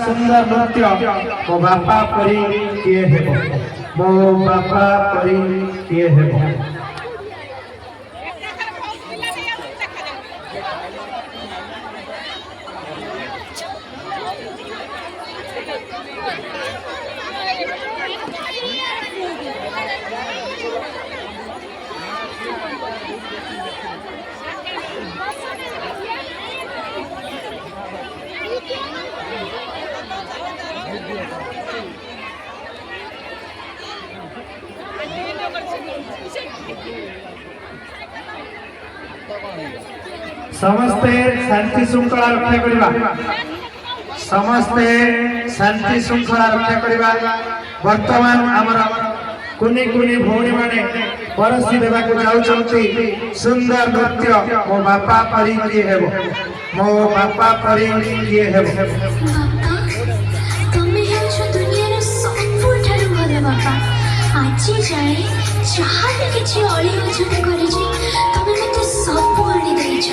सुंदर नृत्य मो बापा परी किए हेबो मो बापा परी किए हेबो। समस्ते शांति श्रृंखला रक्षा करवा समस्ते शांति श्रृंखला रक्षा करवा। वर्तमान आमर कुनी कुनी भौणी माने परसी देवा को जाउछंती सुंदर नृत्य मो बापा परी किए हेबो मो बापा परी किए हेबो। तुम हेछु दुनिया सबुठारु भल बापा। आज जाए जहाँ भी किसी अली अछत करी तुम मत सब आनी देछ।